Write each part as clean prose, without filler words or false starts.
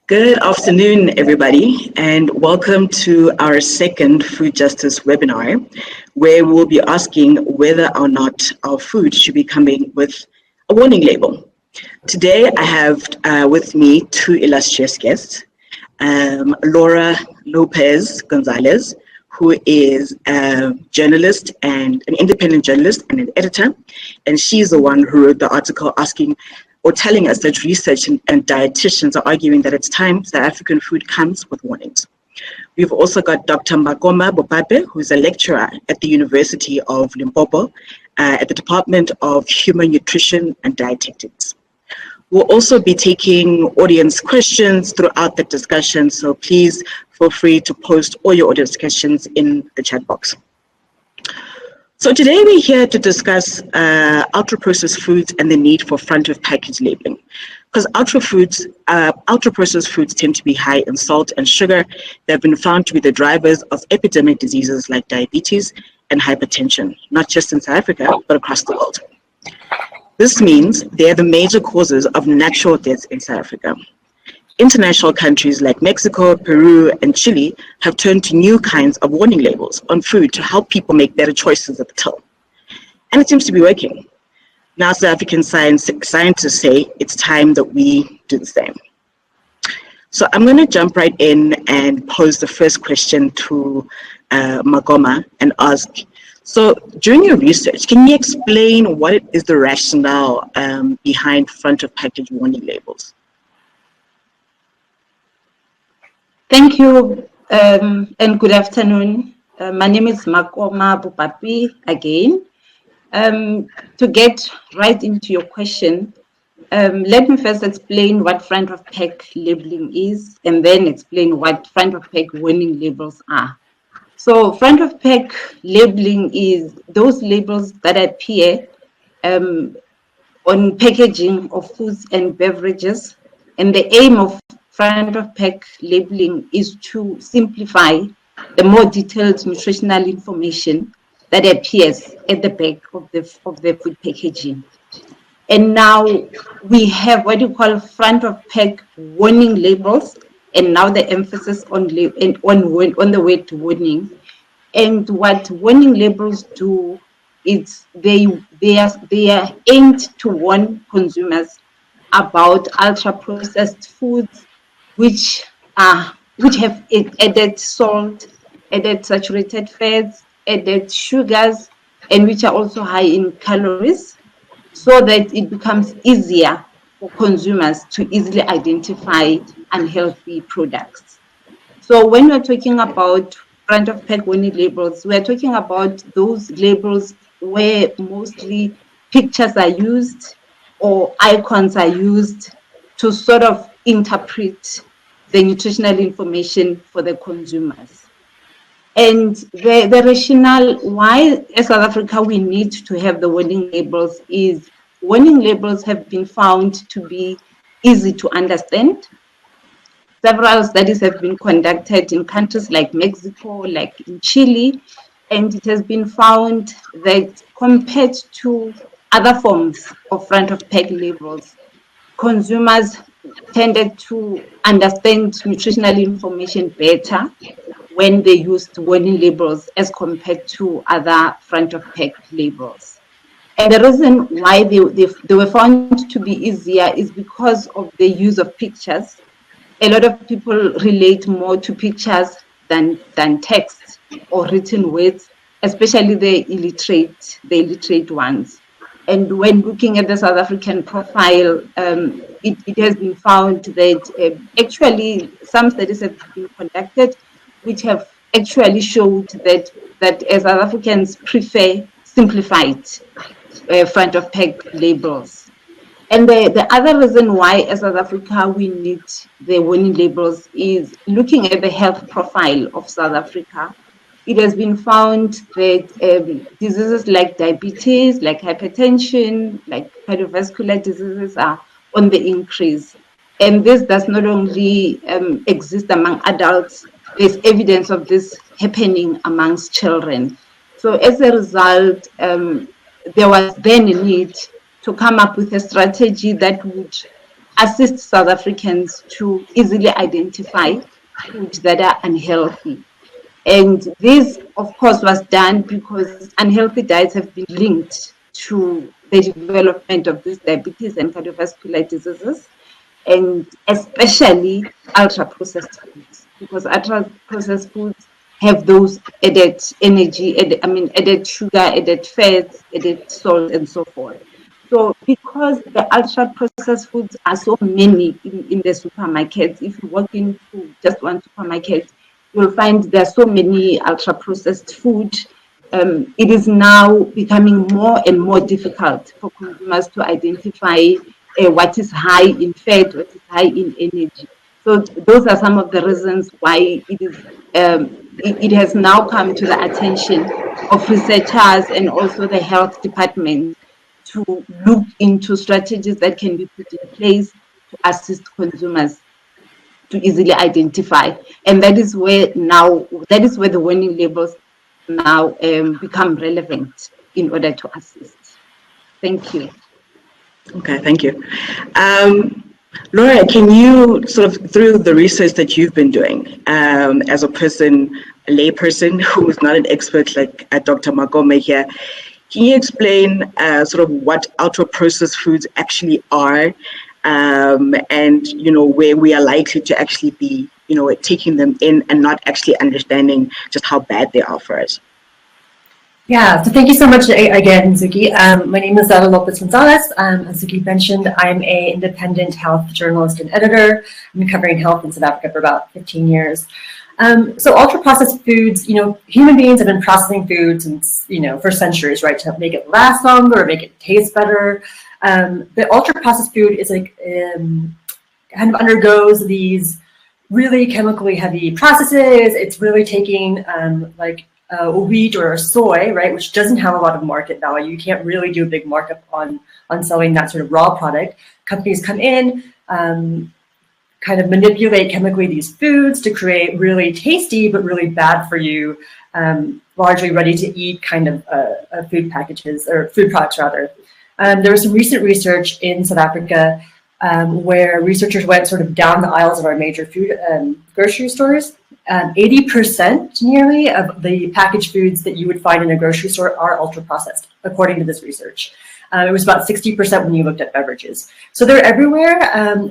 Good afternoon, everybody, and welcome to our second food justice webinar, where we'll be asking whether or not our food should be coming with a warning label. Today, I have with me two illustrious guests, Laura Lopez Gonzalez, who is a journalist and an independent journalist and an editor, and she's the one who wrote the article asking or telling us that research and dietitians are arguing that it's time that African food comes with warnings. We've also got Dr. Makoma Bopape, who is a lecturer at the University of Limpopo at the Department of Human Nutrition and Dietetics. We'll also be taking audience questions throughout the discussion, so please feel free to post all your audience questions in the chat box. So today we're here to discuss ultra-processed foods and the need for front-of-package labeling. Because ultra-processed foods tend to be high in salt and sugar. They've been found to be the drivers of epidemic diseases like diabetes and hypertension, not just in South Africa, but across the world. This means they are the major causes of natural deaths in South Africa. International countries like Mexico, Peru, and Chile have turned to new kinds of warning labels on food to help people make better choices at the till. And it seems to be working. Now South African scientists say it's time that we do the same. So I'm going to jump right in and pose the first question to Makoma and ask, so during your research, can you explain what is the rationale behind front-of-package warning labels? Thank you and good afternoon. My name is Makoma Bopape again. To get right into your question, let me first explain what front-of-pack labeling is and then explain what front-of-pack warning labels are. So front-of-pack labeling is those labels that appear on packaging of foods and beverages, and the aim of front-of-pack labeling is to simplify the more detailed nutritional information that appears at the back of the food packaging. And now we have what you call front-of-pack warning labels, and now the emphasis on the word warning. And what warning labels do is they are aimed to warn consumers about ultra-processed foods, which have added salt, added saturated fats, added sugars, and which are also high in calories, so that it becomes easier for consumers to easily identify unhealthy products. So when we're talking about front-of-pack warning labels, we're talking about those labels where mostly pictures are used or icons are used to sort of interpret the nutritional information for the consumers. And the rationale why as South Africa we need to have the warning labels is warning labels have been found to be easy to understand. Several studies have been conducted in countries like Mexico, like in Chile, and it has been found that compared to other forms of front-of-pack labels, consumers tended to understand nutritional information better when they used warning labels as compared to other front-of-pack labels. And the reason why they were found to be easier is because of the use of pictures. A lot of people relate more to pictures than text or written words, especially the illiterate ones. And when looking at the South African profile, it has been found that actually some studies have been conducted which have actually showed that as South Africans prefer simplified front-of-pack labels. And the other reason why as South Africa we need the warning labels is looking at the health profile of South Africa. It has been found that diseases like diabetes, like hypertension, like cardiovascular diseases are on the increase. And this does not only exist among adults, there's evidence of this happening amongst children. So as a result, there was then a need to come up with a strategy that would assist South Africans to easily identify foods that are unhealthy. And this, of course, was done because unhealthy diets have been linked to the development of this diabetes and cardiovascular diseases, and especially ultra-processed foods, because ultra-processed foods have those added energy, added sugar, added fats, added salt, and so forth. So because the ultra-processed foods are so many in the supermarkets, if you walk into just one supermarket, you'll find there are so many ultra-processed food. It is now becoming more and more difficult for consumers to identify what is high in fat, what is high in energy. So those are some of the reasons why it has now come to the attention of researchers and also the health department to look into strategies that can be put in place to assist consumers to easily identify. And that is where the warning labels now become relevant in order to assist. Thank you. Okay, thank you. Laura, can you sort of, through the research that you've been doing, as a layperson who is not an expert like Dr. Makoma here, can you explain sort of what ultra-processed foods actually are, and where we are likely to actually be, taking them in and not actually understanding just how bad they are for us? Yeah, so thank you so much again, Zuki. My name is Lopez Gonzalez. As Zuki mentioned, I'm an independent health journalist and editor. I've been covering health in South Africa for about 15 years. So ultra-processed foods, human beings have been processing foods for centuries, right, to make it last longer or make it taste better. The ultra-processed food is kind of undergoes these really chemically heavy processes. It's really taking wheat or soy, right, which doesn't have a lot of market value. You can't really do a big markup on selling that sort of raw product. Companies come in, kind of manipulate chemically these foods to create really tasty but really bad for you, largely ready to eat kind of food packages or food products rather. There was some recent research in South Africa where researchers went sort of down the aisles of our major food grocery stores. 80% nearly of the packaged foods that you would find in a grocery store are ultra processed, according to this research. It was about 60% when you looked at beverages. So they're everywhere,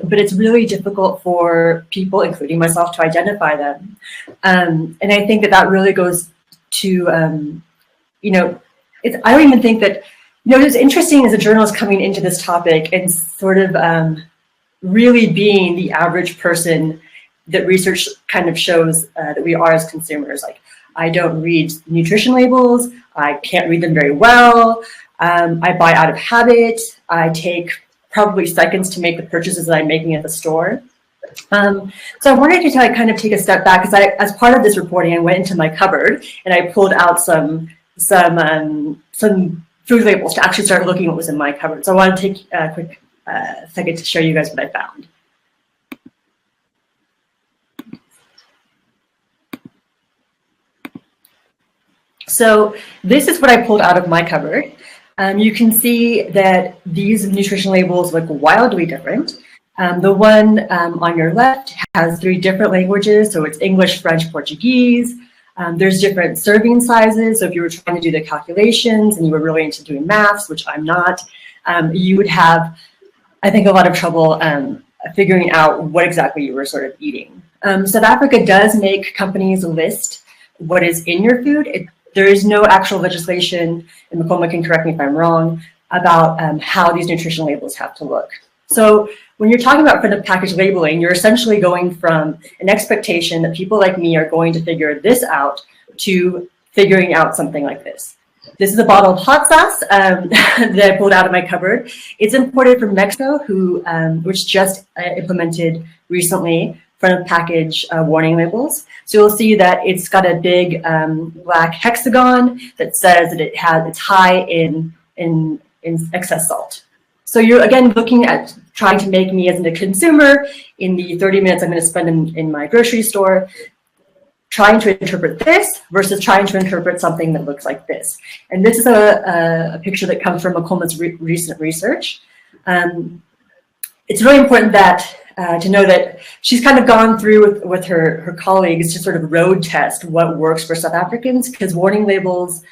but it's really difficult for people, including myself, to identify them. And I think that really goes to, I don't even think that, it's interesting as a journalist coming into this topic and sort of really being the average person that research kind of shows that we are as consumers. Like, I don't read nutrition labels. I can't read them very well. I buy out of habit. I take probably seconds to make the purchases that I'm making at the store. So I wanted to kind of take a step back because as part of this reporting, I went into my cupboard and I pulled out some food labels to actually start looking what was in my cupboard. So I want to take a quick second to show you guys what I found. So this is what I pulled out of my cupboard. You can see that these nutrition labels look wildly different. The one on your left has 3 different languages. So it's English, French, Portuguese. There's different serving sizes. So if you were trying to do the calculations and you were really into doing maths, which I'm not, you would have, I think, a lot of trouble figuring out what exactly you were sort of eating. South Africa does make companies list what is in your food. There is no actual legislation, and Makoma can correct me if I'm wrong, about how these nutrition labels have to look. So when you're talking about front of package labeling, you're essentially going from an expectation that people like me are going to figure this out to figuring out something like this. This is a bottle of hot sauce that I pulled out of my cupboard. It's imported from Mexico, which just implemented recently front of package warning labels. So you'll see that it's got a big black hexagon that says that it's high in excess salt. So you're again looking at trying to make me as a consumer in the 30 minutes I'm going to spend in my grocery store, trying to interpret this versus trying to interpret something that looks like this. And this is a picture that comes from Makoma's recent research. it's really important that to know that she's kind of gone through with her colleagues to sort of road test what works for South Africans, because warning labels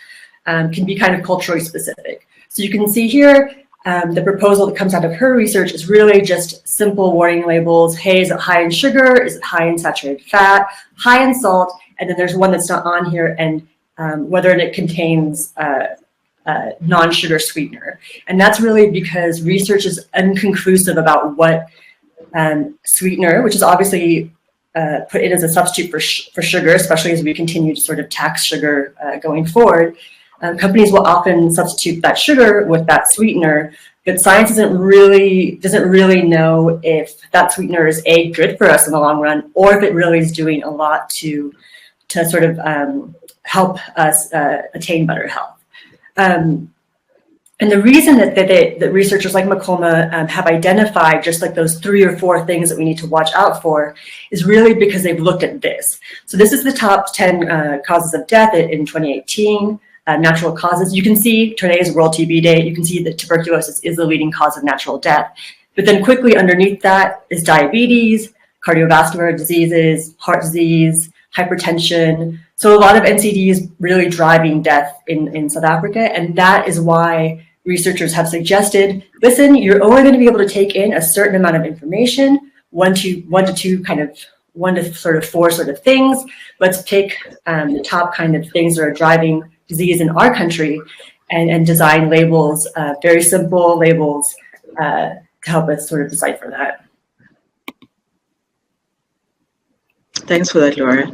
can be kind of culturally specific. So you can see here, the proposal that comes out of her research is really just simple warning labels. Hey, is it high in sugar? Is it high in saturated fat? High in salt? And then there's one that's not on here, and whether it contains non-sugar sweetener. And that's really because research is inconclusive about what sweetener, which is obviously put in as a substitute for sugar, especially as we continue to sort of tax sugar going forward. Companies will often substitute that sugar with that sweetener, but science doesn't really know if that sweetener is good for us in the long run, or if it really is doing a lot to sort of help us attain better health. And the reason that researchers like Makoma have identified just like those 3 or 4 things that we need to watch out for is really because they've looked at this. So this is the top 10 causes of death in 2018. Natural causes. You can see today is World TB Day. You can see that tuberculosis is the leading cause of natural death. But then quickly underneath that is diabetes, cardiovascular diseases, heart disease, hypertension. So a lot of NCDs really driving death in South Africa. And that is why researchers have suggested, listen, you're only going to be able to take in a certain amount of information, one to 4 sort of things. Let's pick the top kind of things that are driving disease in our country and design labels, very simple labels to help us sort of decipher that. Thanks for that, Laura.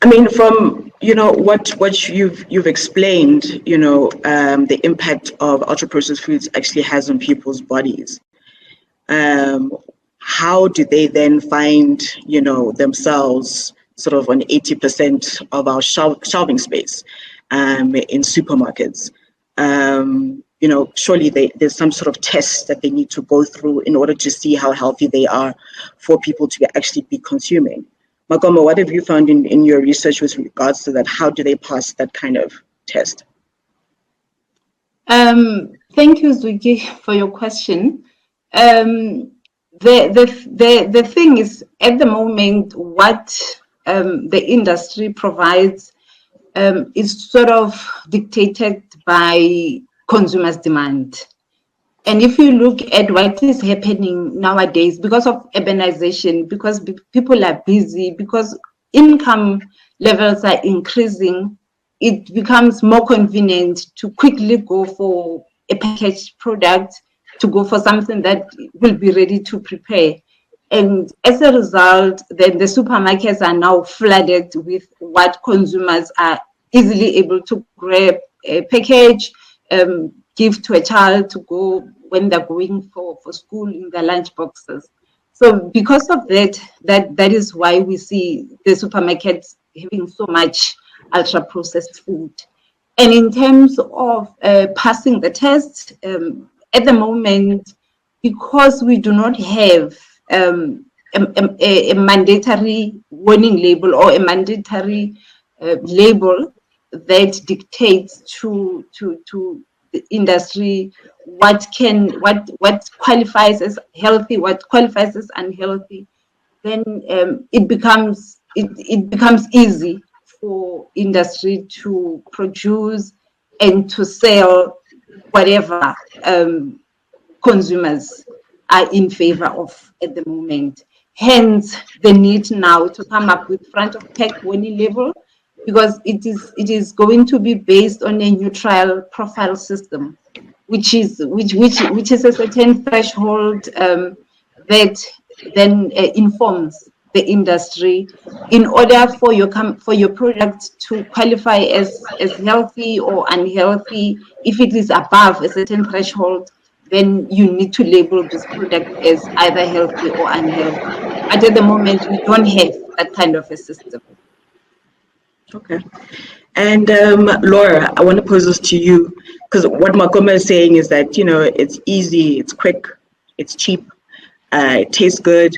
I mean, from what you've explained, the impact of ultra-processed foods actually has on people's bodies. How do they then find themselves sort of on 80% of our shelving space in supermarkets? Surely there's some sort of test that they need to go through in order to see how healthy they are for people to actually be consuming. Makoma, what have you found in your research with regards to that? How do they pass that kind of test? Thank you, Zuki, for your question. The thing is, at the moment, what the industry provides is sort of dictated by consumers' demand. And if you look at what is happening nowadays, because of urbanization, because people are busy, because income levels are increasing, it becomes more convenient to quickly go for a packaged product, to go for something that will be ready to prepare. And as a result, then the supermarkets are now flooded with what consumers are easily able to grab, a package, give to a child to go when they're going for school in their lunch boxes. So because of that is why we see the supermarkets having so much ultra-processed food. And in terms of passing the test, at the moment, because we do not have a mandatory warning label or a mandatory label that dictates to the industry what qualifies as healthy, what qualifies as unhealthy, then it becomes easy for industry to produce and to sell whatever consumers are in favor of at the moment. Hence the need now to come up with front of pack warning label, because it is going to be based on a neutral profile system, which is a certain threshold that then informs the industry in order for your product to qualify as healthy or unhealthy. If it is above a certain threshold, then you need to label this product as either healthy or unhealthy. But at the moment, we don't have that kind of a system. Okay. And Laura, I want to pose this to you, because what Makoma is saying is that, it's easy, it's quick, it's cheap, it tastes good.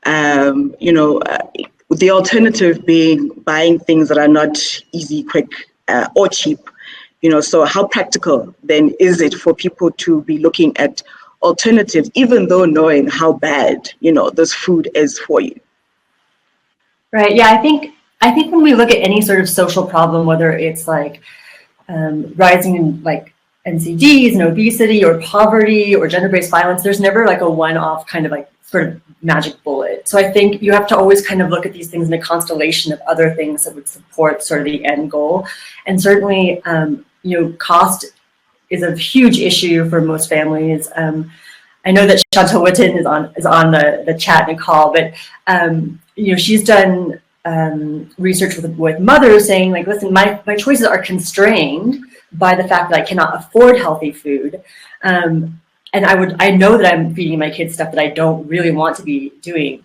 The alternative being buying things that are not easy, quick, or cheap. So how practical then is it for people to be looking at alternatives, even though knowing how bad, this food is for you. Right. Yeah. I think when we look at any sort of social problem, whether it's like rising in like NCDs and obesity or poverty or gender-based violence, there's never like a one-off kind of like sort of magic bullet. So I think you have to always kind of look at these things in a constellation of other things that would support sort of the end goal. And certainly, cost is a huge issue for most families. I know that Chantal Witten is on the chat and call, but she's done research with mothers saying like, listen, my choices are constrained by the fact that I cannot afford healthy food. And I know that I'm feeding my kids stuff that I don't really want to be doing.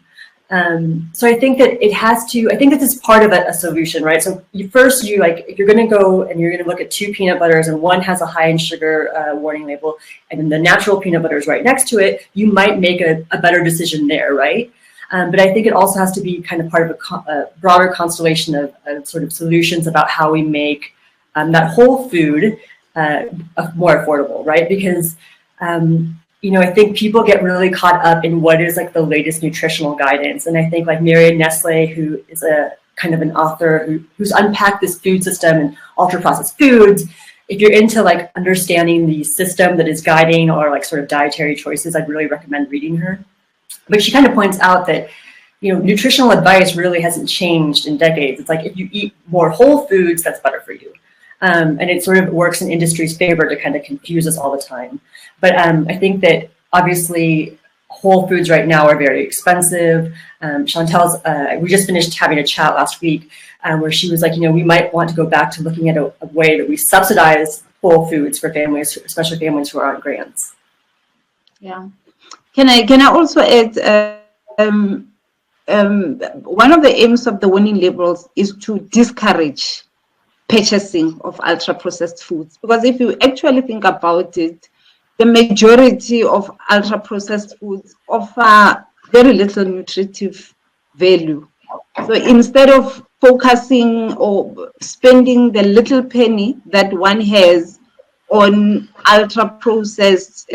So I think that I think this is part of a solution, right? So if you're going to go and you're going to look at 2 peanut butters and one has a high in sugar warning label, and then the natural peanut butter is right next to it, you might make a better decision there, right? But I think it also has to be kind of part of a broader constellation of sort of solutions about how we make that whole food more affordable, right? Because I think people get really caught up in what is like the latest nutritional guidance. And I think like Marion Nestle, who is a kind of an author who's unpacked this food system and ultra-processed foods, if you're into like understanding the system that is guiding or like sort of dietary choices, I'd really recommend reading her. But she kind of points out that, nutritional advice really hasn't changed in decades. It's like if you eat more whole foods, that's better for you. And it sort of works in industry's favor to kind of confuse us all the time. But I think that obviously whole foods right now are very expensive. Chantal's, we just finished having a chat last week where she was like, we might want to go back to looking at a way that we subsidize whole foods for families, especially families who are on grants. Yeah. Can I also add, one of the aims of the warning labels is to discourage purchasing of ultra-processed foods. Because if you actually think about it, the majority of ultra-processed foods offer very little nutritive value. So instead of focusing or spending the little penny that one has on ultra-processed,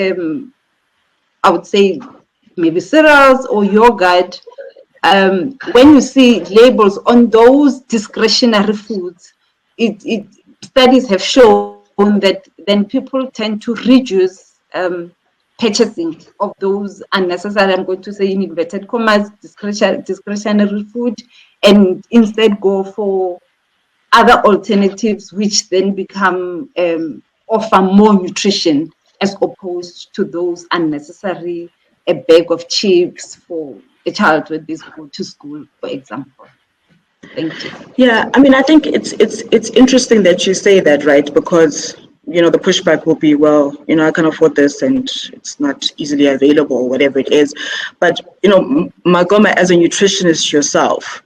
I would say maybe cereals or yogurt, when you see labels on those discretionary foods, studies have shown that then people tend to reduce purchasing of those unnecessary, I'm going to say in inverted commas, discretionary food, and instead go for other alternatives which then become offer more nutrition as opposed to those unnecessary, a bag of chips for a child when they go to school, for example. Thank you. Yeah, I think it's interesting that you say that, right? Because the pushback will be, well, I can afford this and it's not easily available, or whatever it is. But Makoma, as a nutritionist yourself,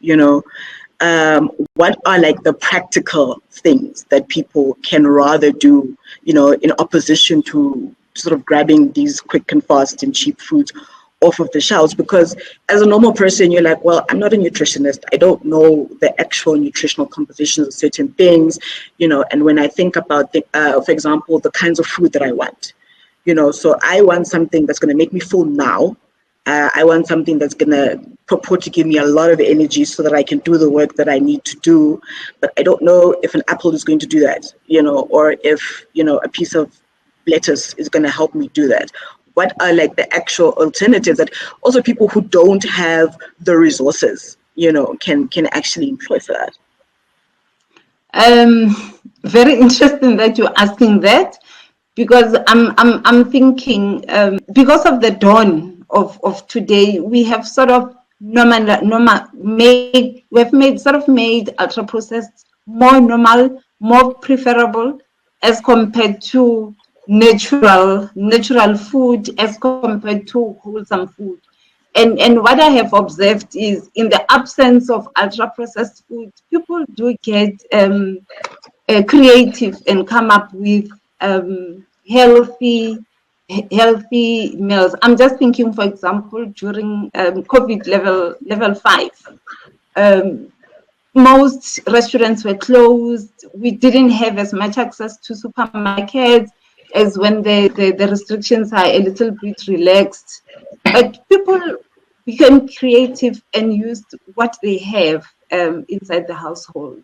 what are like the practical things that people can rather do, in opposition to sort of grabbing these quick and fast and cheap foods off of the shelves? Because as a normal person, you're like, well, I'm not a nutritionist. I don't know the actual nutritional compositions of certain things, and when I think about, for example, the kinds of food that I want, so I want something that's going to make me full now. I want something that's going to purport to give me a lot of energy so that I can do the work that I need to do. But I don't know if an apple is going to do that, or if, a piece of lettuce is going to help me do that. What are like the actual alternatives that also people who don't have the resources, can actually employ for that? Very interesting that you're asking that, because I'm thinking because of the dawn of today, we have sort of made ultra processed more normal, more preferable as compared to natural food, as compared to wholesome food. And what I have observed is, in the absence of ultra processed food, people do get creative and come up with healthy meals. I'm just thinking, for example, during COVID level 5, most restaurants were closed. We didn't have as much access to supermarkets. as when the restrictions are a little bit relaxed. But people become creative and used what they have inside the household.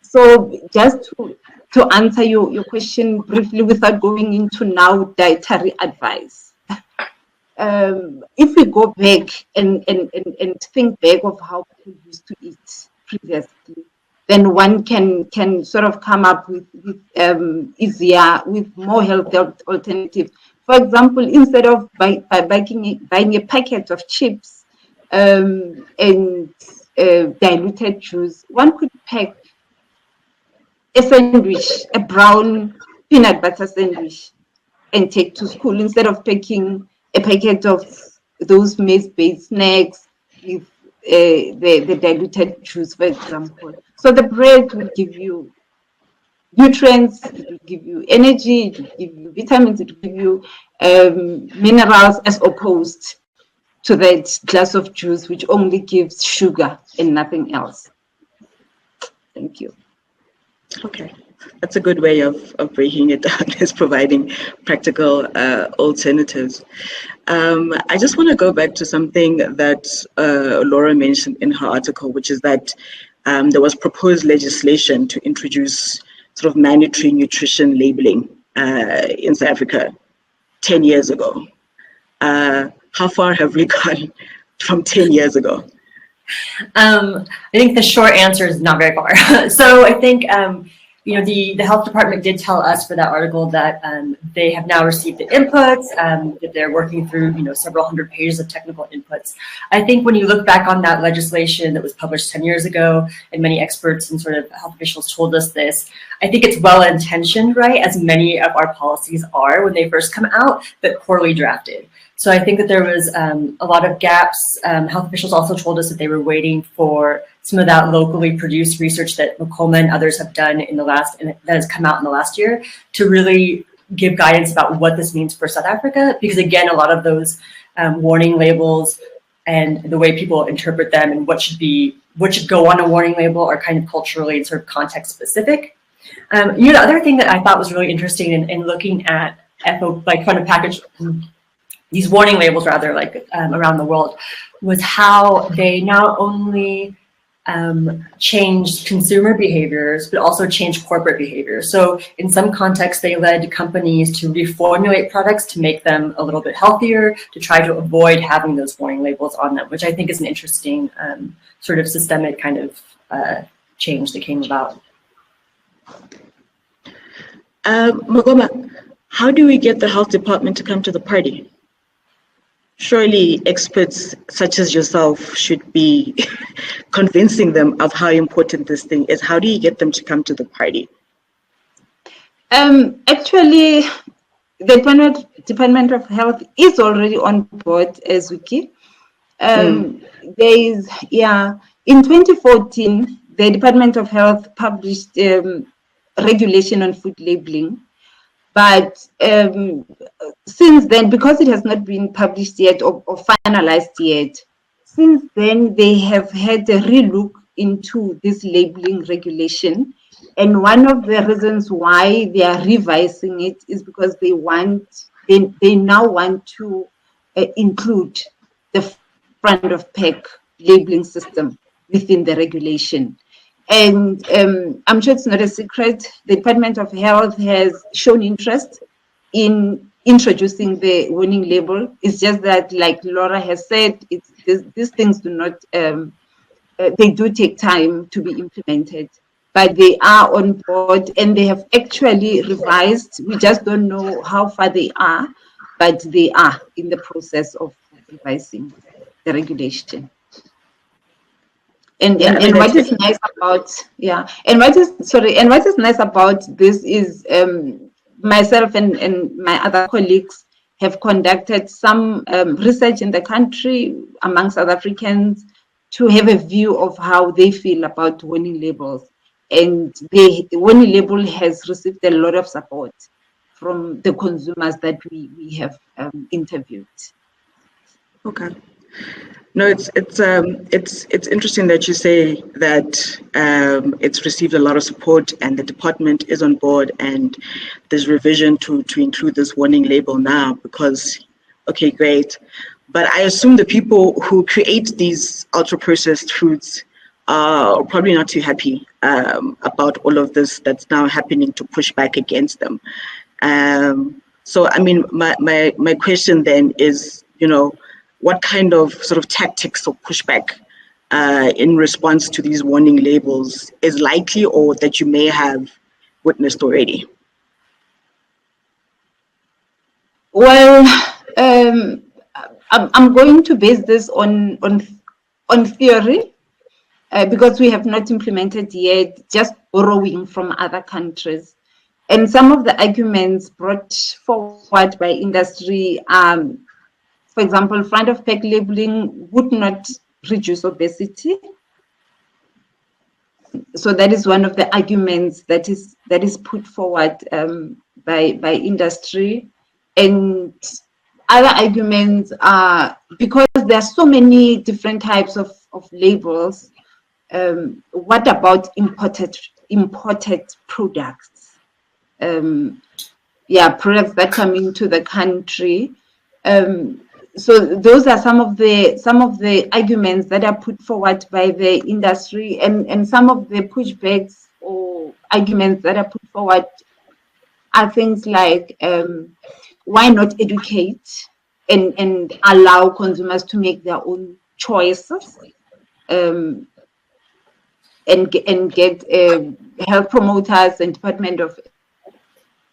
So just to answer your question briefly without going into now dietary advice. If we go back and think back of how people used to eat previously, then one can sort of come up with easier, with more healthy alternatives. For example, instead of buying a packet of chips and diluted juice, one could pack a sandwich, a brown peanut butter sandwich, and take to school instead of packing a packet of those maize-based snacks with the diluted juice, for example. So the bread will give you nutrients, it will give you energy, it will give you vitamins, it will give you minerals, as opposed to that glass of juice which only gives sugar and nothing else. Thank you. Okay, that's a good way of breaking it down, is providing practical alternatives. I just want to go back to something that Laura mentioned in her article, which is that there was proposed legislation to introduce sort of mandatory nutrition labeling in South Africa 10 years ago. How far have we gone from 10 years ago? I think the short answer is not very far. So I think, you know, the health department did tell us for that article that they have now received the inputs, that they're working through, you know, several hundred pages of technical inputs. I think when you look back on that legislation that was published 10 years ago, and many experts and sort of health officials told us this, I think it's well-intentioned, right, as many of our policies are when they first come out, but poorly drafted. So I think that there was a lot of gaps. Health officials also told us that they were waiting for some of that locally produced research that Makoma and others have done in the last, and that has come out in the last year, to really give guidance about what this means for South Africa. Because again, a lot of those warning labels and the way people interpret them and what should go on a warning label are kind of culturally and sort of context specific. You know, the other thing that I thought was really interesting in looking at like trying to package these warning labels, rather, like around the world, was how they not only changed consumer behaviors, but also changed corporate behaviors. So in some contexts, they led companies to reformulate products to make them a little bit healthier, to try to avoid having those warning labels on them, which I think is an interesting sort of systemic kind of change that came about. Makoma, how do we get the health department to come to the party? Surely experts such as yourself should be convincing them of how important this thing is. How do you get them to come to the party? Actually, the Department of Health is already on board, Zuki. There is, in 2014, the Department of Health published regulation on food labeling. But since then, because it has not been published yet or finalized yet, since then they have had a relook into this labeling regulation. And one of the reasons why they are revising it is because they now want to include the front of pack labeling system within the regulation. And I'm sure it's not a secret, the Department of Health has shown interest in introducing the warning label. It's just that, like Laura has said, these things do not, they do take time to be implemented, but they are on board and they have actually revised. We just don't know how far they are, but they are in the process of revising the regulation. And what is nice about what is nice about this is myself and my other colleagues have conducted some research in the country among South Africans to have a view of how they feel about warning labels. And the warning label has received a lot of support from the consumers that we have interviewed. Okay. No, it's interesting that you say that it's received a lot of support and the department is on board and there's revision to include this warning label now because, okay, great. But I assume the people who create these ultra-processed foods are probably not too happy about all of this that's now happening to push back against them. So, I mean, my question then is, what kind of sort of tactics or pushback in response to these warning labels is likely or that you may have witnessed already? Well, I'm going to base this on theory because we have not implemented yet, just borrowing from other countries. And some of the arguments brought forward by industry, for example, front of pack labeling would not reduce obesity. So that is one of the arguments that is put forward by industry. And other arguments are because there are so many different types of labels. What about imported products? Products that come into the country. So those are some of the arguments that are put forward by the industry, and some of the pushbacks or arguments that are put forward are things like why not educate and allow consumers to make their own choices, and get health promoters and Department of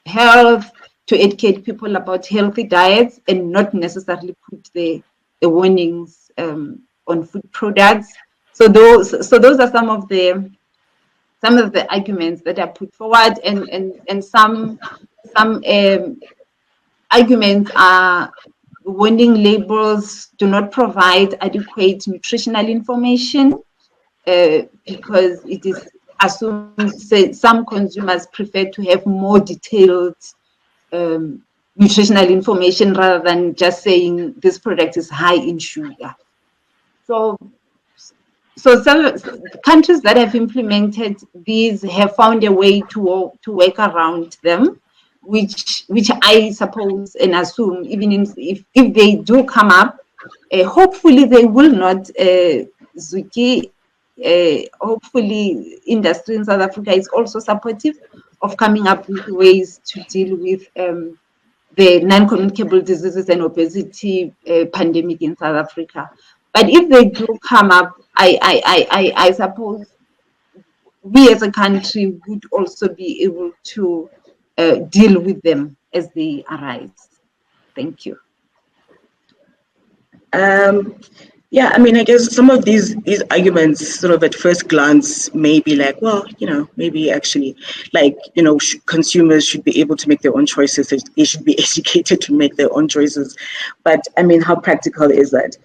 Health to educate people about healthy diets and not necessarily put the warnings on food products. So those are some of the arguments that are put forward, and some arguments are warning labels do not provide adequate nutritional information because it is assumed some consumers prefer to have more detailed nutritional information rather than just saying this product is high in sugar. So some countries that have implemented these have found a way to work around them, which I suppose and assume even if they do come up, hopefully they will not, Zuki. Hopefully industry in South Africa is also supportive of coming up with ways to deal with the non-communicable diseases and obesity pandemic in South Africa. But if they do come up, I suppose we as a country would also be able to deal with them as they arise. Thank you. Yeah, I mean, I guess some of these arguments sort of at first glance may be like, well, maybe actually, like, consumers should be able to make their own choices. They should be educated to make their own choices. But I mean, how practical is that?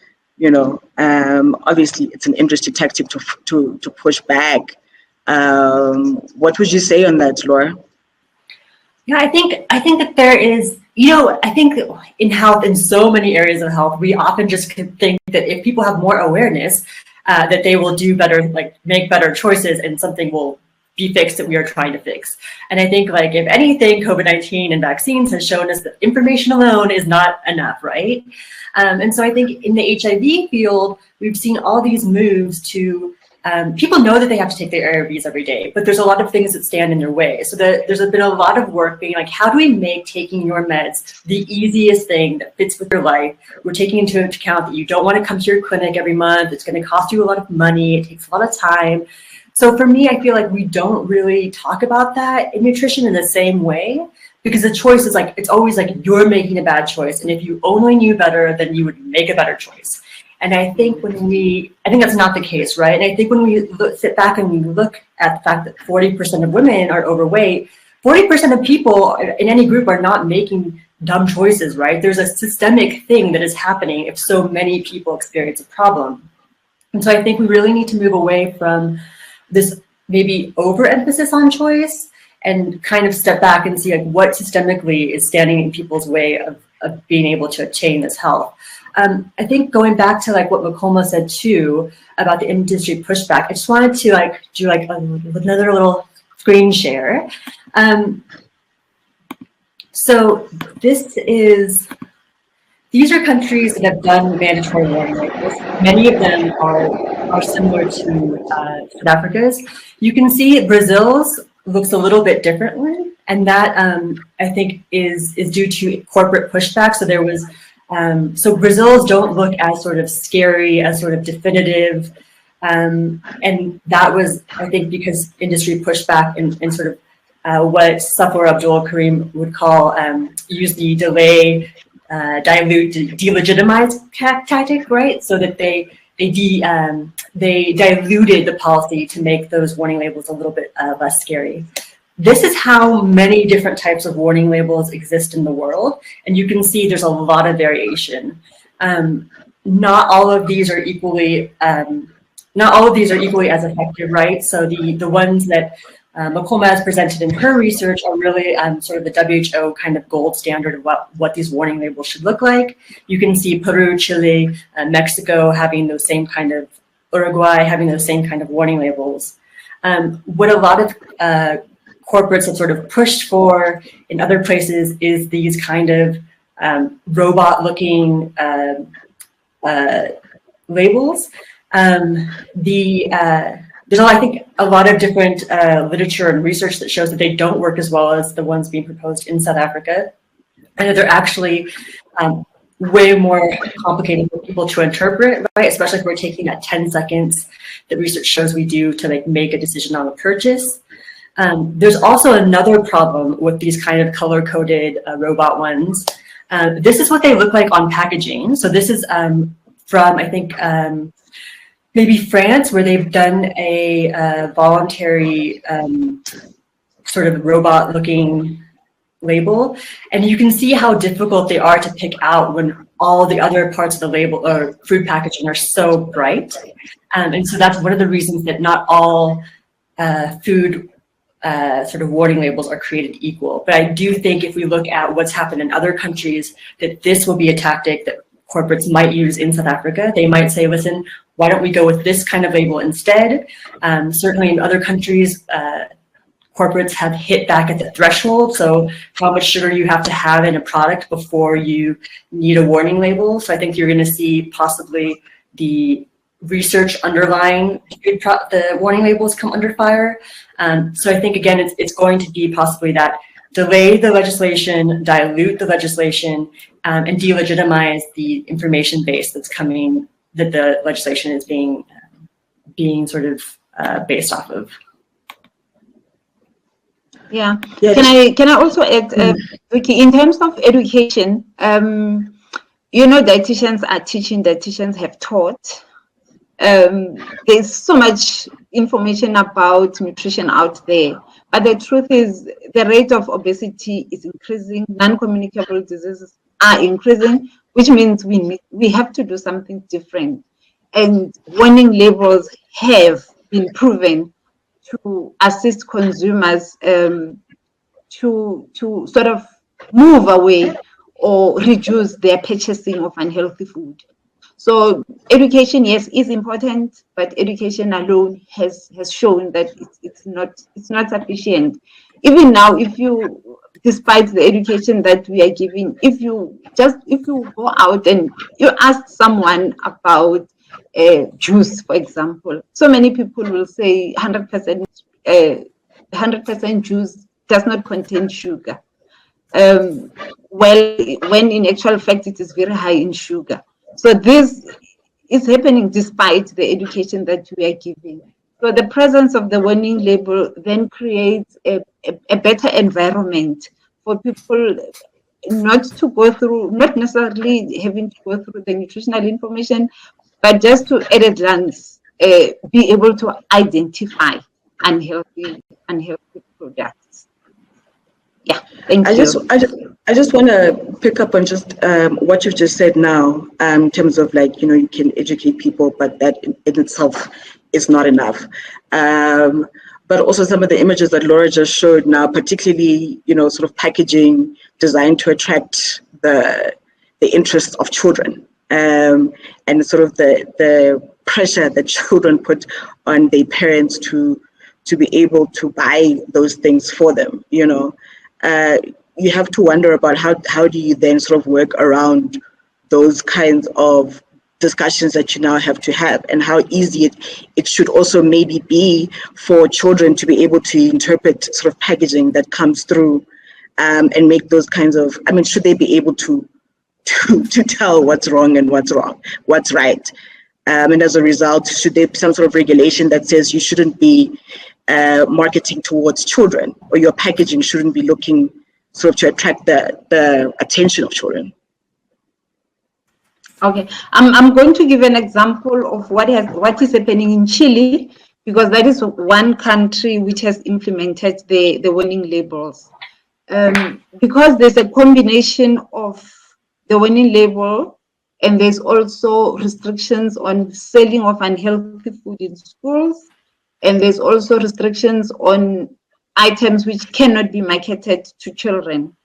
Obviously it's an industry tactic to push back. What would you say on that, Laura? Yeah, I think that there is, I think in health, in so many areas of health, we often just think that if people have more awareness, that they will do better, like make better choices, and something will be fixed that we are trying to fix. And I think, like, if anything, COVID-19 and vaccines has shown us that information alone is not enough, right? And so I think in the HIV field, we've seen all these moves to people know that they have to take their ARVs every day, but there's a lot of things that stand in their way. So there's been a lot of work being like, how do we make taking your meds the easiest thing that fits with your life? We're taking into account that you don't want to come to your clinic every month. It's going to cost you a lot of money. It takes a lot of time. So for me, I feel like we don't really talk about that in nutrition in the same way, because the choice is like, it's always like you're making a bad choice. And if you only knew better, then you would make a better choice. And I think I think that's not the case, right? And I think when we sit back and we look at the fact that 40% of women are overweight, 40% of people in any group are not making dumb choices, right? There's a systemic thing that is happening if so many people experience a problem. And so I think we really need to move away from this maybe overemphasis on choice and kind of step back and see like what systemically is standing in people's way of being able to attain this health. I think going back to like what Makoma said too about the industry pushback, I just wanted to like do like another little screen share. So these are countries that have done mandatory warning labels. Many of them are similar to South Africa's. You can see Brazil's looks a little bit differently, and that I think is due to corporate pushback. So there was so Brazil's don't look as sort of scary, as sort of definitive, and that was, I think, because industry pushback and sort of what Safar Abdul Karim would call use the delay, dilute, delegitimize tactic, right? So that they diluted the policy to make those warning labels a little bit less scary. This is how many different types of warning labels exist in the world, and you can see there's a lot of variation. Not all of these are equally as effective, right? So the ones that Makoma has presented in her research are really sort of the WHO kind of gold standard of what these warning labels should look like. You can see Peru, Chile, Mexico having those same kind of, Uruguay having those same kind of warning labels. What a lot of corporates have sort of pushed for in other places is these kind of robot-looking labels. There's, I think, a lot of different literature and research that shows that they don't work as well as the ones being proposed in South Africa, and that they're actually way more complicated for people to interpret, right? Especially if we're taking that 10 seconds that research shows we do to like make a decision on a purchase. There's also another problem with these kind of color-coded robot ones. This is what they look like on packaging. So this is from, I think, maybe France, where they've done a voluntary sort of robot-looking label. And you can see how difficult they are to pick out when all the other parts of the label or food packaging are so bright. And so that's one of the reasons that not all food sort of warning labels are created equal. But I do think if we look at what's happened in other countries, that this will be a tactic that corporates might use in South Africa. They might say, listen, why don't we go with this kind of label instead? Certainly in other countries, corporates have hit back at the threshold. So how much sugar you have to have in a product before you need a warning label. So I think you're going to see possibly the research underlying the warning labels come under fire. So I think, again, it's going to be possibly that delay the legislation, dilute the legislation, and delegitimize the information base that's coming, that the legislation is being sort of based off of. Yeah. Can I also add, Vicky, in terms of education, dietitians are teaching, dietitians have taught. There's so much information about nutrition out there, but the truth is the rate of obesity is increasing, non-communicable diseases are increasing, which means we have to do something different. And warning labels have been proven to assist consumers to sort of move away or reduce their purchasing of unhealthy food. So education, yes, is important, but education alone has shown that it's not sufficient. Even now, despite the education that we are giving, if you go out and you ask someone about juice, for example, so many people will say 100% juice does not contain sugar. Well, when in actual fact it is very high in sugar. So this is happening despite the education that we are giving. So the presence of the warning label then creates a better environment for people not necessarily having to go through the nutritional information, but just to at a glance be able to identify unhealthy products. Yeah, thank you. I just want to pick up on just what you've just said now, in terms of you can educate people, but that in itself is not enough. But also some of the images that Laura just showed now, particularly, sort of packaging designed to attract the interest of children. and sort of the pressure that children put on their parents to be able to buy those things for them, you have to wonder about how do you then sort of work around those kinds of discussions that you now have to have, and how easy it should also maybe be for children to be able to interpret sort of packaging that comes through, and make those kinds of, should they be able to tell what's wrong and what's right? And as a result, should there be some sort of regulation that says you shouldn't be marketing towards children, or your packaging shouldn't be looking sort of to attract the attention of children? Okay, I'm going to give an example of what is happening in Chile, because that is one country which has implemented the warning labels. Because there's a combination of the warning label, and there's also restrictions on selling of unhealthy food in schools, and there's also restrictions on items which cannot be marketed to children.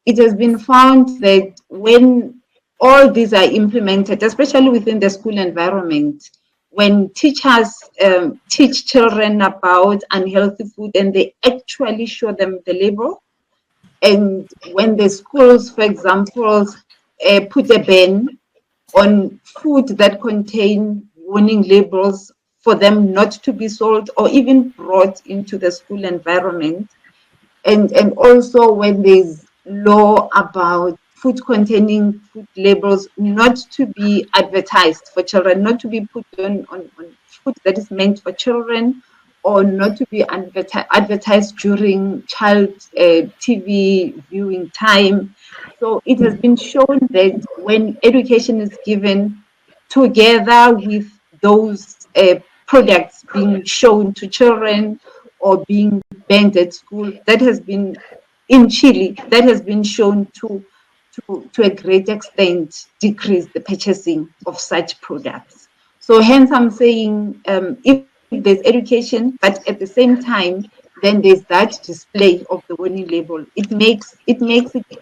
It has been found that when all these are implemented, especially within the school environment, when teachers teach children about unhealthy food and they actually show them the label, and when the schools, for example, put a ban on food that contain warning labels for them not to be sold or even brought into the school environment, and also when there's law about food containing food labels not to be advertised for children, not to be put on food that is meant for children, or not to be advertised during child TV viewing time. So it has been shown that when education is given together with those products being shown to children or being banned at school, that has been, in Chile, that has been shown to a great extent decrease the purchasing of such products. So hence I'm saying, if there's education, but at the same time, then there's that display of the warning label. It makes it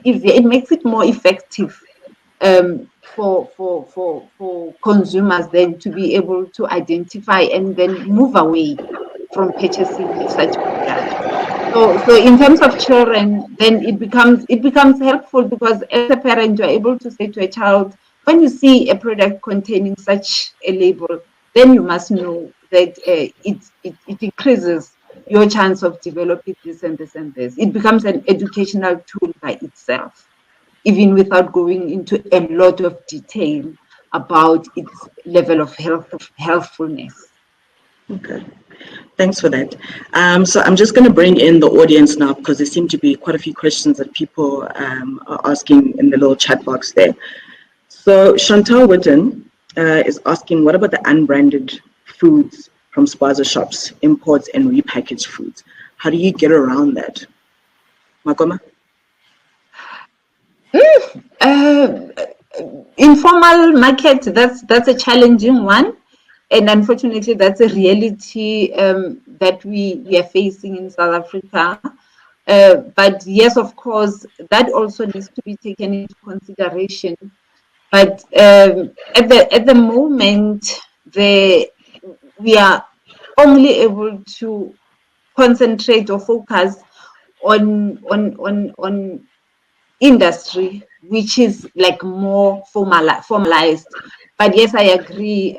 easier. It makes it more effective for consumers then to be able to identify and then move away from purchasing such products. So in terms of children, then it becomes helpful, because as a parent, you're able to say to a child, when you see a product containing such a label, then you must know that it increases your chance of developing this and this and this. It becomes an educational tool by itself, even without going into a lot of detail about its level of healthfulness. Okay. Thanks for that. So I'm just going to bring in the audience now, because there seem to be quite a few questions that people are asking in the little chat box there. So Chantal Witten is asking, what about the unbranded foods from spaza shops, imports and repackaged foods? How do you get around that? Makoma? Informal market, that's a challenging one. And unfortunately, that's a reality that we are facing in South Africa. But yes, of course, that also needs to be taken into consideration. But at the moment, we are only able to concentrate or focus on industry, which is like more formalized. But yes, I agree.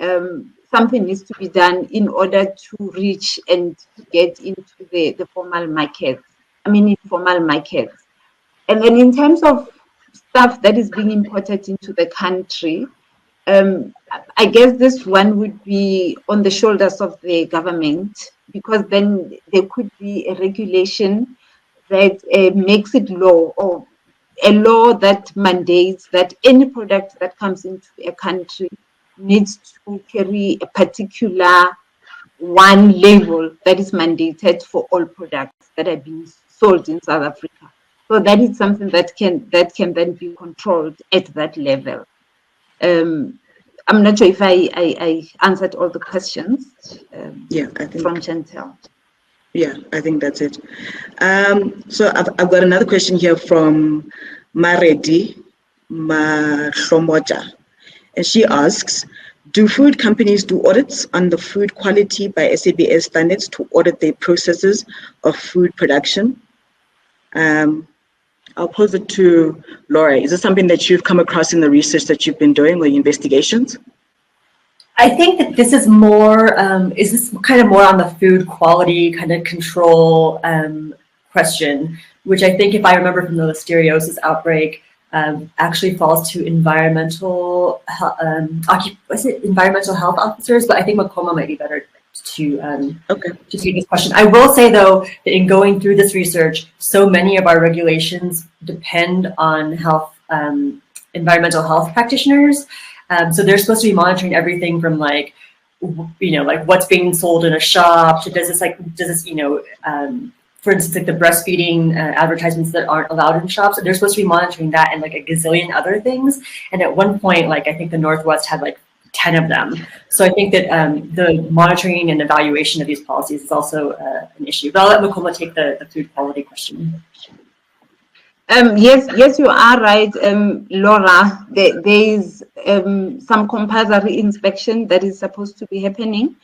Something needs to be done in order to reach and get into the formal markets. Informal markets. And then in terms of stuff that is being imported into the country, I guess this one would be on the shoulders of the government, because then there could be a regulation that makes it law, or a law that mandates that any product that comes into a country needs to carry a particular one label that is mandated for all products that are being sold in South Africa. So that is something that can then be controlled at that level. I'm not sure if I answered all the questions. Yeah, I think from Chantal. Yeah, I think that's it. So I've got another question here from Maredi Mahlomoja. And she asks, do food companies do audits on the food quality by SABS standards to audit their processes of food production? I'll pose it to Laura. Is this something that you've come across in the research that you've been doing or investigations? I think that this is more, is this kind of more on the food quality kind of control question, which I think, if I remember from the listeriosis outbreak, actually falls to environmental environmental health officers, but I think Makoma might be better to take this question. I will say, though, that in going through this research, so many of our regulations depend on health, environmental health practitioners. So they're supposed to be monitoring everything from, like, you know, like what's being sold in a shop to does this, you know, for instance, like the breastfeeding advertisements that aren't allowed in shops. They're supposed to be monitoring that and like a gazillion other things. And at one point, like, I think the Northwest had like 10 of them. So I think that the monitoring and evaluation of these policies is also an issue. But I'll let Makoma take the food quality question. Yes, you are right, Laura. There is some compulsory inspection that is supposed to be happening,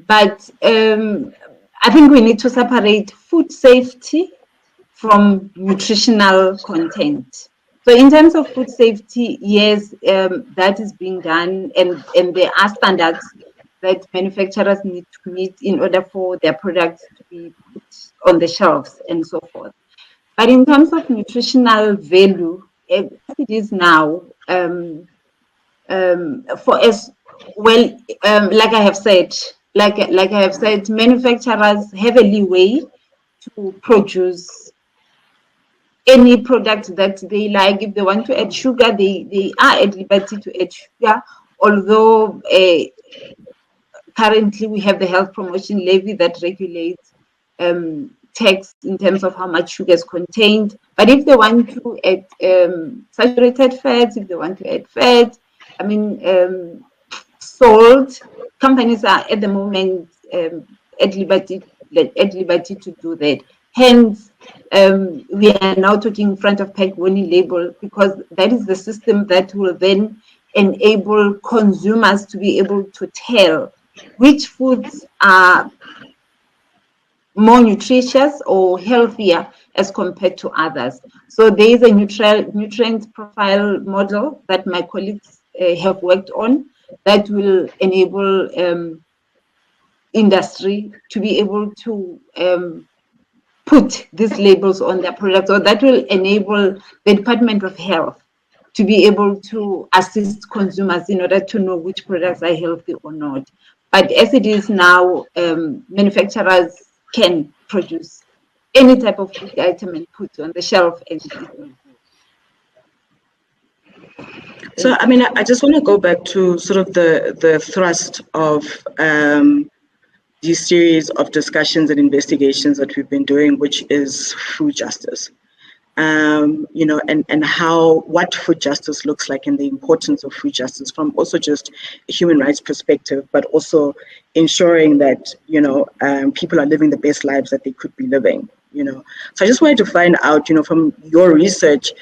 but I think we need to separate food safety from nutritional content. So in terms of food safety, yes, that is being done, and there are standards that manufacturers need to meet in order for their products to be put on the shelves and so forth. But in terms of nutritional value, as it is now, for as well, like I have said, manufacturers have a leeway to produce any product that they like. If they want to add sugar, they are at liberty to add sugar. Although currently we have the health promotion levy that regulates tax in terms of how much sugar is contained. But if they want to add saturated fats, if they want to add fat, I mean, salt, companies are at the moment at liberty to do that. Hence, we are now talking front of pack warning label, because that is the system that will then enable consumers to be able to tell which foods are more nutritious or healthier as compared to others. So there is a nutrient profile model that my colleagues have worked on that will enable industry to be able to put these labels on their products, or that will enable the Department of Health to be able to assist consumers in order to know which products are healthy or not. But as it is now, manufacturers can produce any type of food item and put on the shelf and eat it. So, I mean, I just want to go back to sort of the thrust of these series of discussions and investigations that we've been doing, which is food justice. You know, and what food justice looks like, and the importance of food justice from also just a human rights perspective, but also ensuring that, you know, people are living the best lives that they could be living, you know. So I just wanted to find out, you know, from your research,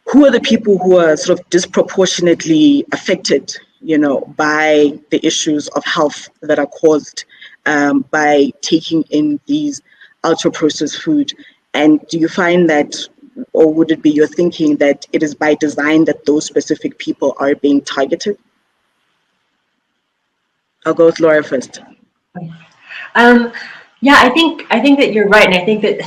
who are the people who are sort of disproportionately affected, you know, by the issues of health that are caused by taking in these ultra-processed food? And do you find that, or would it be your thinking that it is by design that those specific people are being targeted? I'll go with Laura first. Yeah, I think that you're right, and I think that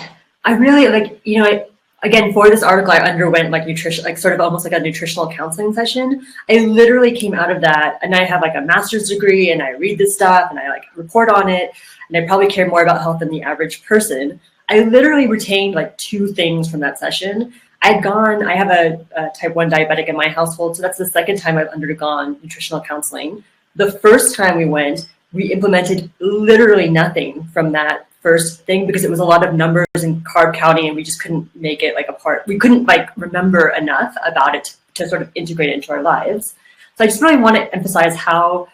I really, like, you know, again, for this article, I underwent like nutrition, like sort of almost like a nutritional counseling session. I literally came out of that, and I have like a master's degree, and I read this stuff, and I like report on it, and I probably care more about health than the average person. I literally retained like 2 things from that session. I have a type 1 diabetic in my household, so that's the second time I've undergone nutritional counseling. The first time we went, we implemented literally nothing from that first thing, because it was a lot of numbers and carb counting, and we just couldn't make it like a part. We couldn't like remember enough about it to sort of integrate it into our lives. So I just really want to emphasize how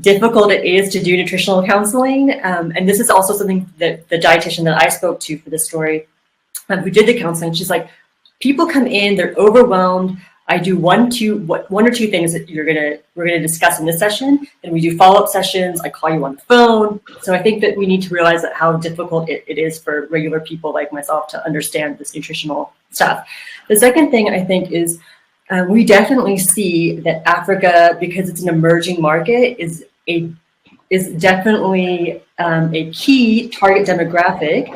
difficult it is to do nutritional counseling. And this is also something that the dietitian that I spoke to for this story, who did the counseling, she's like, people come in, they're overwhelmed. I do one or two things that we're gonna discuss in this session, and we do follow-up sessions. I call you on the phone. So I think that we need to realize that how difficult it is for regular people like myself to understand this nutritional stuff. The second thing I think is we definitely see that Africa, because it's an emerging market, is definitely a key target demographic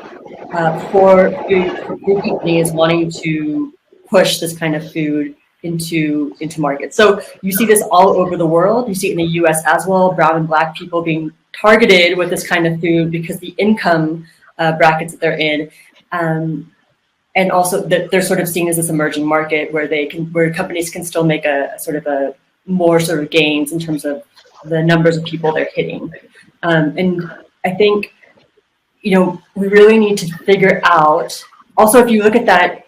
for food companies wanting to push this kind of food into markets. So you see this all over the world. You see it in the US as well, brown and black people being targeted with this kind of food because the income brackets that they're in. And also that they're sort of seen as this emerging market where companies can still make a more sort of gains in terms of the numbers of people they're hitting. And I think, we really need to figure out, also, if you look at that,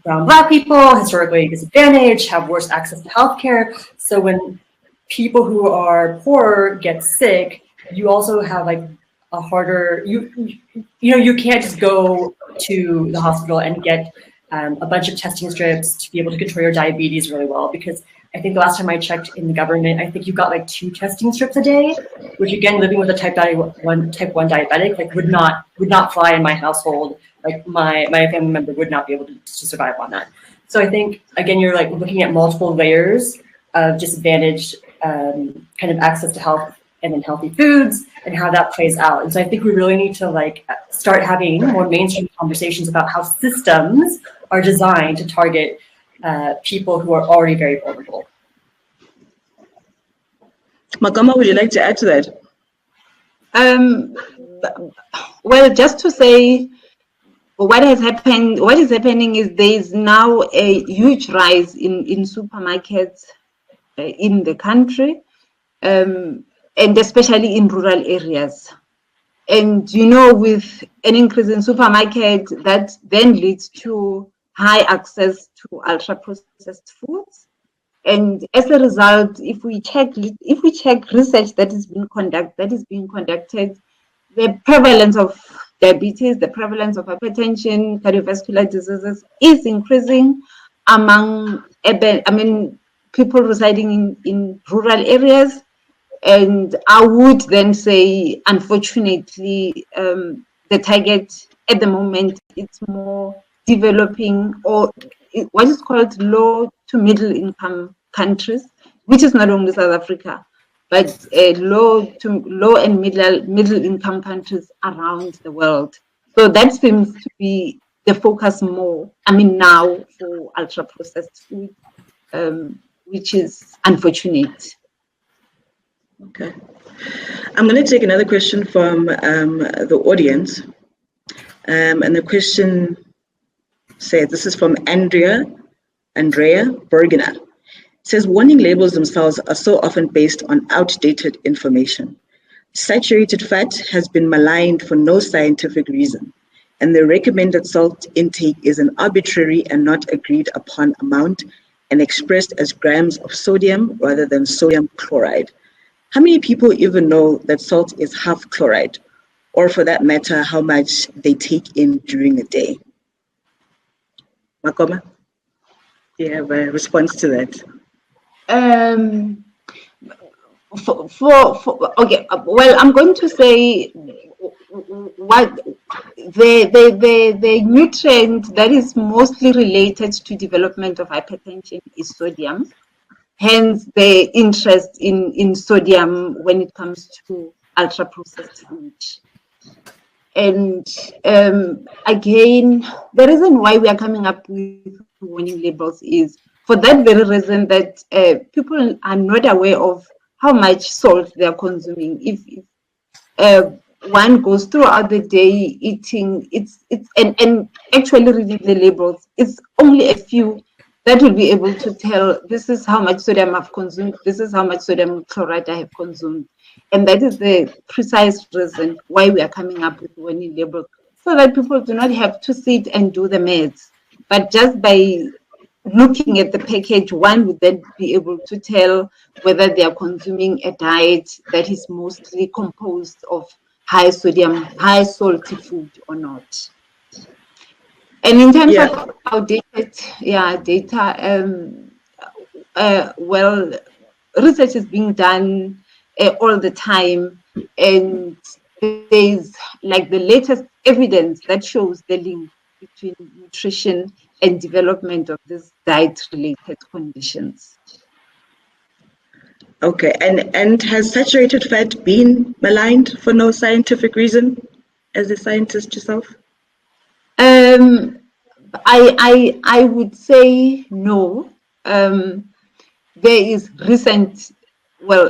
brown black people, historically disadvantaged, have worse access to healthcare. So when people who are poorer get sick, you also have like a harder, you can't just go to the hospital and get a bunch of testing strips to be able to control your diabetes really well, because I think the last time I checked in the government, I think you got like 2 testing strips a day, which again, living with a type 1 diabetic, like would not fly in my household. Like my family member would not be able to survive on that. So I think, again, you're like looking at multiple layers of disadvantaged kind of access to health and then healthy foods and how that plays out. And so I think we really need to like start having more mainstream conversations about how systems are designed to target people who are already very vulnerable. Makoma, would you like to add to that? Well, just to say, what is happening is there is now a huge rise in supermarkets in the country, and especially in rural areas. And with an increase in supermarkets, that then leads to high access to ultra-processed foods. And as a result, if we check research that is being conducted, the prevalence of diabetes, the prevalence of hypertension, cardiovascular diseases is increasing among people residing in rural areas. And I would then say, unfortunately, the target at the moment, it's more developing, or what is called low to middle income countries, which is not only South Africa, but low and middle income countries around the world. So that seems to be the focus more, now for ultra processed food, which is unfortunate. Okay. I'm going to take another question from the audience. And the question says, this is from Andrea Bergener. It says, warning labels themselves are so often based on outdated information. Saturated fat has been maligned for no scientific reason, and the recommended salt intake is an arbitrary and not agreed upon amount and expressed as grams of sodium rather than sodium chloride. How many people even know that salt is half chloride, or for that matter, how much they take in during a day? Makoma, do you have a response to that? Okay. Well, I'm going to say what the nutrient that is mostly related to development of hypertension is sodium. Hence, the interest in sodium when it comes to ultra-processed food. And again, the reason why we are coming up with warning labels is for that very reason that people are not aware of how much salt they are consuming. If one goes throughout the day eating, and actually reading the labels, it's only a few that will be able to tell this is how much sodium I've consumed, this is how much sodium chloride I have consumed. And that is the precise reason why we are coming up with warning labels, so that people do not have to sit and do the maths, but just by looking at the package, one would then be able to tell whether they are consuming a diet that is mostly composed of high sodium, high salty food or not. And in terms of outdated data, well, research is being done all the time, and there's like the latest evidence that shows the link between nutrition and development of these diet-related conditions. Okay, and has saturated fat been maligned for no scientific reason, as a scientist yourself? I would say no. There is recent,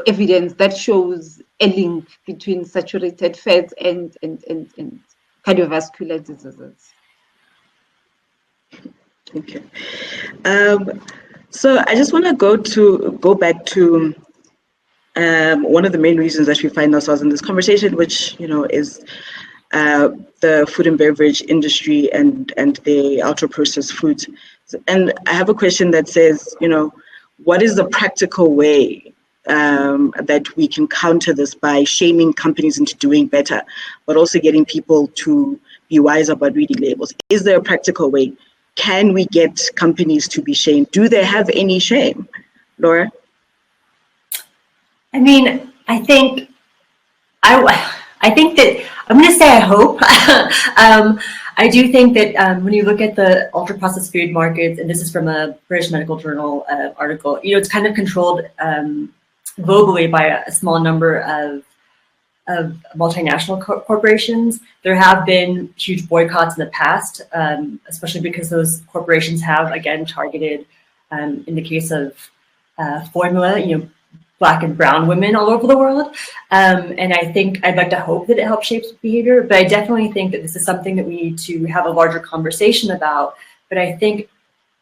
evidence that shows a link between saturated fats and cardiovascular diseases. Okay. So I just want to go back to one of the main reasons that we find ourselves in this conversation, which is the food and beverage industry and the ultra-processed foods. And I have a question that says, what is the practical way that we can counter this by shaming companies into doing better, but also getting people to be wise about reading labels? Is there a practical way? Can we get companies to be shamed? Do they have any shame? Laura? I mean, I think that I'm going to say I hope. I do think that when you look at the ultra-processed food markets, and this is from a British Medical Journal article, it's kind of controlled globally by a small number of multinational corporations. There have been huge boycotts in the past, especially because those corporations have, again, targeted, in the case of formula, Black and brown women all over the world. And I think I'd like to hope that it helps shape behavior, but I definitely think that this is something that we need to have a larger conversation about. But I think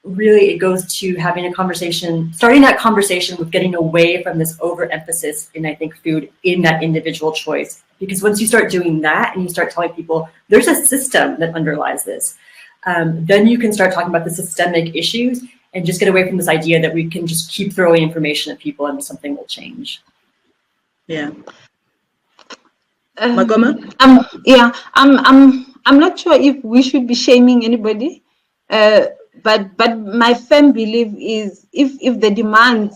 really it goes to having a conversation, starting that conversation with getting away from this overemphasis in, I think, food in that individual choice. Because once you start doing that and you start telling people there's a system that underlies this, then you can start talking about the systemic issues and just get away from this idea that we can just keep throwing information at people and something will change. Yeah. Makoma? I'm not sure if we should be shaming anybody, but my firm belief is if the demand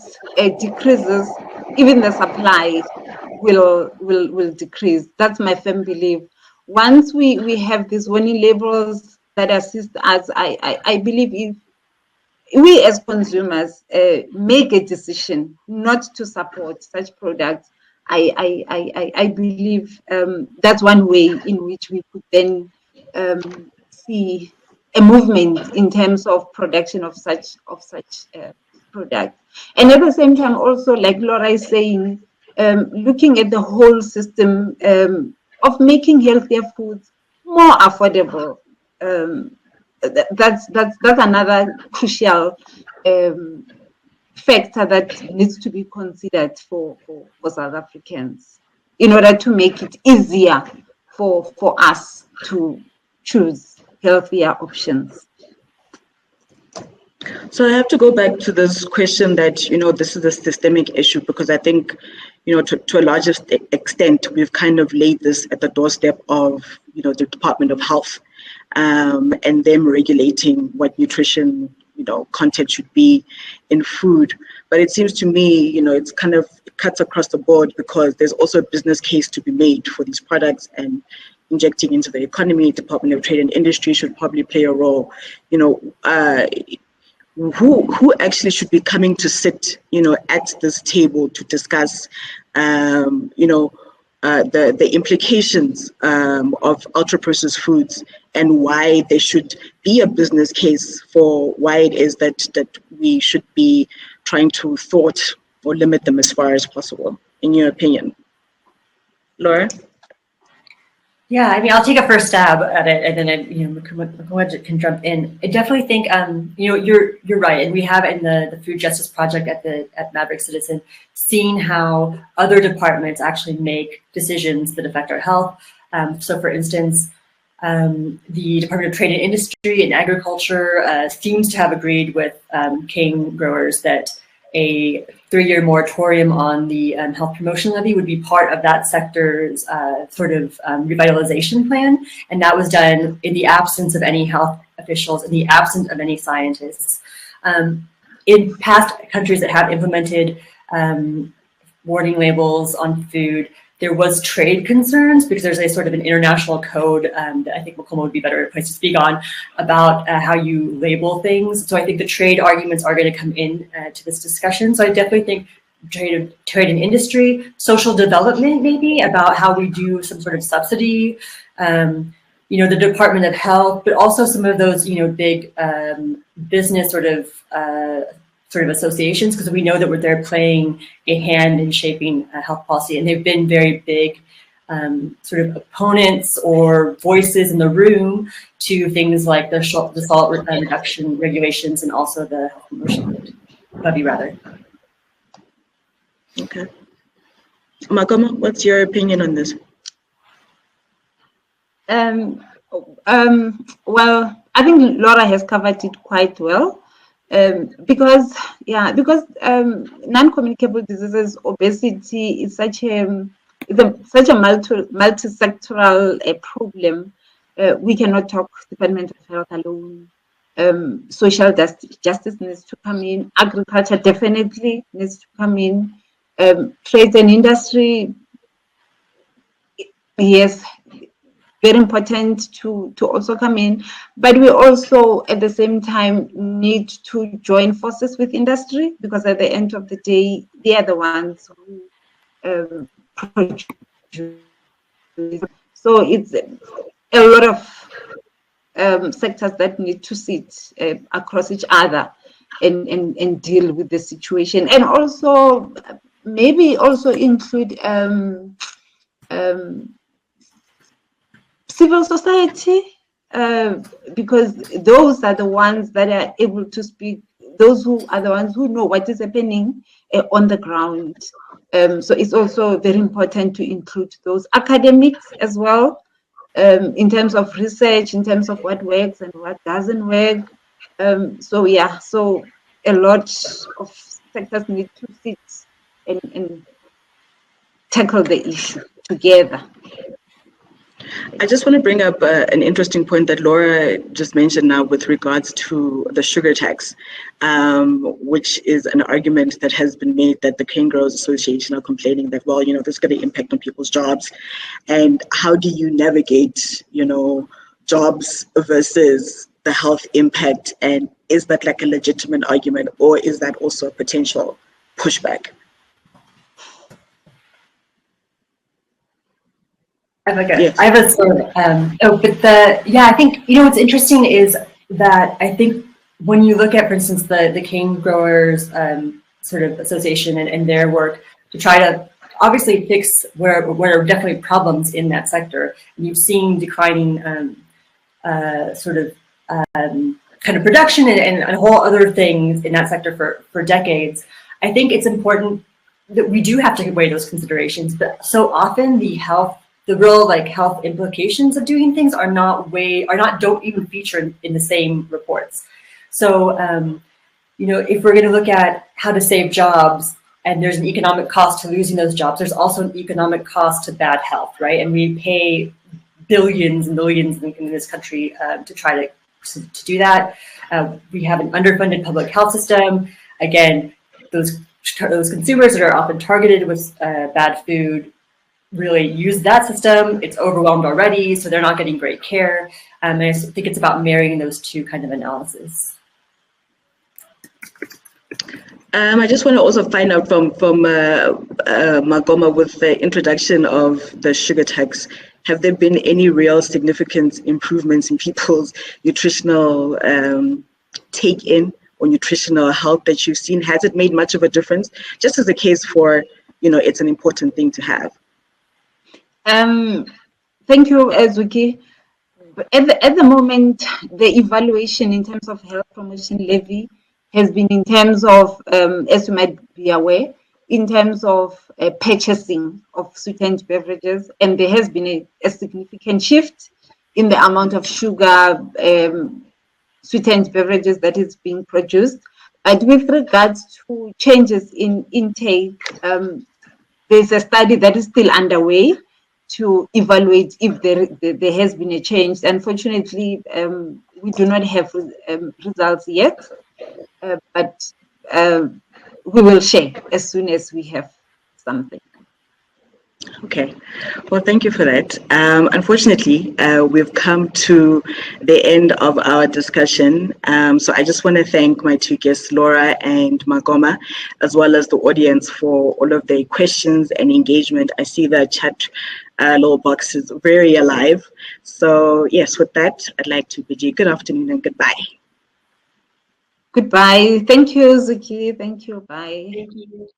decreases, even the supply will decrease. That's my firm belief. Once we have these warning labels that assist us, I believe if we as consumers make a decision not to support such products, I believe that's one way in which we could then see a movement in terms of production of such products. And at the same time, also, like Laura is saying, looking at the whole system of making healthier foods more affordable. That's another crucial factor that needs to be considered for South Africans in order to make it easier for us to choose healthier options. So I have to go back to this question that, this is a systemic issue, because I think, to a large extent, we've kind of laid this at the doorstep of, the Department of Health, and them regulating what nutrition, content should be in food. But it seems to me, it's kind of, it cuts across the board, because there's also a business case to be made for these products, and injecting into the economy. Department of Trade and Industry should probably play a role. Who actually should be coming to sit, at this table to discuss, the implications of ultra-processed foods, and why there should be a business case for why it is that we should be trying to thwart or limit them as far as possible, in your opinion? Laura? Yeah, I mean, I'll take a first stab at it, and then Makoma can jump in. I definitely think, you're right, and we have in the Food Justice Project at Maverick Citizen seen how other departments actually make decisions that affect our health. So, for instance, the Department of Trade and Industry and Agriculture seems to have agreed with cane growers that a 3-year moratorium on the health promotion levy would be part of that sector's revitalization plan. And that was done in the absence of any health officials, in the absence of any scientists. in past countries that have implemented warning labels on food, there was trade concerns because there's a sort of an international code that I think Makoma would be a better place to speak on about how you label things. So I think the trade arguments are going to come in to this discussion. So I definitely think trade and industry, social development maybe about how we do some sort of subsidy, the Department of Health, but also some of those, big business sort of associations, because we know that they're playing a hand in shaping health policy, and they've been very big sort of opponents or voices in the room to things like the salt reduction regulations and also the health promotion levy, rather. Okay. Makoma, what's your opinion on this? Well, I think Laura has covered it quite well. Because non-communicable diseases, obesity is such a multi-sectoral problem. We cannot talk Department of Health alone. Social justice needs to come in. Agriculture definitely needs to come in. Trade and industry, yes, very important to also come in, but we also at the same time need to join forces with industry, because at the end of the day they are the ones who produce. So it's a lot of sectors that need to sit across each other and deal with the situation, and also maybe also include civil society, because those are the ones that are able to speak, those who are the ones who know what is happening on the ground. So it's also very important to include those academics as well, in terms of research, in terms of what works and what doesn't work. So a lot of sectors need to sit and tackle the issue together. I just want to bring up an interesting point that Laura just mentioned now with regards to the sugar tax, which is an argument that has been made that the Cane Growers Association are complaining that, well, this is going to impact on people's jobs. And how do you navigate, jobs versus the health impact? And is that like a legitimate argument, or is that also a potential pushback? I have a sort of, I think, what's interesting is that I think when you look at, for instance, the cane growers sort of association and their work to try to obviously fix where are definitely problems in that sector, and you've seen declining kind of production and a whole other things in that sector for decades. I think it's important that we do have to weigh those considerations, but so often the real health implications of doing things don't even feature in the same reports. So, if we're going to look at how to save jobs, and there's an economic cost to losing those jobs, there's also an economic cost to bad health, right? And we pay billions and millions in this country to try to do that. We have an underfunded public health system. Again, those consumers that are often targeted with bad food really use that system. It's overwhelmed already, so they're not getting great care. And I think it's about marrying those two kind of analysis. I just want to also find out from Makoma, with the introduction of the sugar tax, have there been any real significant improvements in people's nutritional take-in or nutritional health that you've seen? Has it made much of a difference? Just as a case for, it's an important thing to have. Thank you, Zuki. At the moment, the evaluation in terms of health promotion levy has been in terms of, as you might be aware, in terms of purchasing of sweetened beverages, and there has been a significant shift in the amount of sugar sweetened beverages that is being produced. But with regards to changes in intake, there's a study that is still underway to evaluate if there has been a change. Unfortunately, we do not have results yet, but we will share as soon as we have something. Okay, well, thank you for that. Unfortunately, we've come to the end of our discussion. So I just want to thank my two guests, Laura and Makoma, as well as the audience for all of their questions and engagement. I see the chat little box is very alive. So yes, with that, I'd like to bid you good afternoon and goodbye. Goodbye. Thank you, Zuki. Thank you. Bye. Thank you.